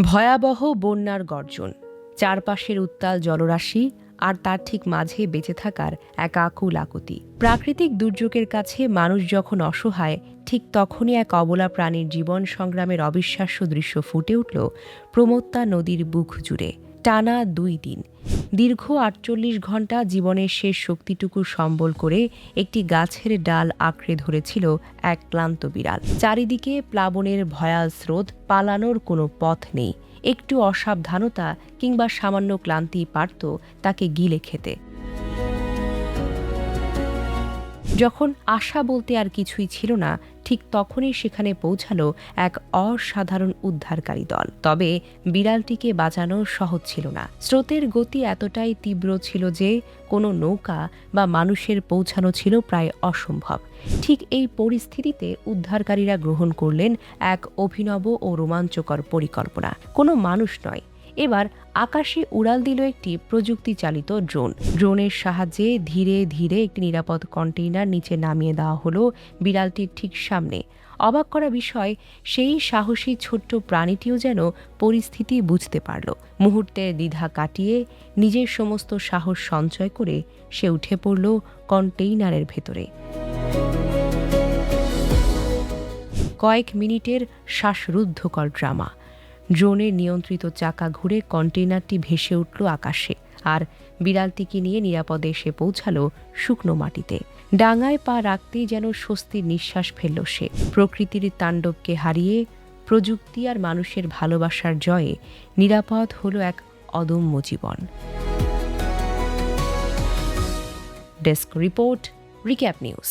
ভয়াবহ বন্যার গর্জন, চারপাশের উত্তাল জলরাশি আর তার ঠিক মাঝে বেঁচে থাকার এক আকুল আকুতি। প্রাকৃতিক দুর্যোগের কাছে মানুষ যখন অসহায়, ঠিক তখনই এক অবলা প্রাণীর জীবন সংগ্রামের অবিশ্বাস্য দৃশ্য ফুটে উঠল প্রমত্তা নদীর বুক জুড়ে। টানা 2 দিন, দীর্ঘ 48 ঘণ্টা জীবনের শেষ শক্তিটুকু সম্বল করে একটি গাছের ডাল আঁকড়ে ধরেছিল এক ক্লান্ত বিড়াল। চারিদিকে প্লাবনের ভয়াল স্রোত, পালানোর কোনো পথ নেই। একটু অসাবধানতা কিংবা সামান্য ক্লান্তি পারত তাকে গিলে খেতে। যখন আশা বলতে আর কিছুই ছিল না, ঠিক তখনই সেখানে পৌঁছালো এক অসাধারণ উদ্ধারকারী দল। তবে বিড়ালটিকে বাঁচানো সহজ ছিল না। স্রোতের গতি এতটাই তীব্র ছিল যে কোনো নৌকা বা মানুষের পৌঁছানো ছিল প্রায় অসম্ভব। ঠিক এই পরিস্থিতিতে উদ্ধারকারীরা গ্রহণ করলেন এক অভিনব ও রোমাঞ্চকর পরিকল্পনা। কোনো মানুষ নয়, এবার আকাশে উড়াল দিল একটি প্রযুক্তি চালিত ড্রোন। ড্রোনের সাহায্যে ধীরে ধীরে একটি নিরাপদ কন্টেইনার নিচে নামিয়ে দেওয়া হলো বিড়ালটির ঠিক সামনে। অবাক করা বিষয়, সেই সাহসী ছোট্ট প্রাণীটিও যেন পরিস্থিতি বুঝতে পারল। মুহূর্তের দ্বিধা কাটিয়ে নিজের সমস্ত সাহস সঞ্চয় করে সে উঠে পড়ল কন্টেইনারের ভেতরে। কয়েক মিনিটের শ্বাসরুদ্ধকর ড্রামা। ড্রোনের নিয়ন্ত্রিত চাকা ঘুরে কন্টেইনারটি ভেসে উঠল আকাশে, আর বিড়ালটিকে নিয়ে নিরাপদে এসে পৌঁছালো শুকনো মাটিতে। ডাঙায় পা রাখতেই যেন স্বস্তির নিঃশ্বাস ফেলল সে। প্রকৃতির তাণ্ডবকে হারিয়ে প্রযুক্তি আর মানুষের ভালোবাসার জয়ে নিরাপদ হলো এক অদম্য জীবন। Desk report, recap news.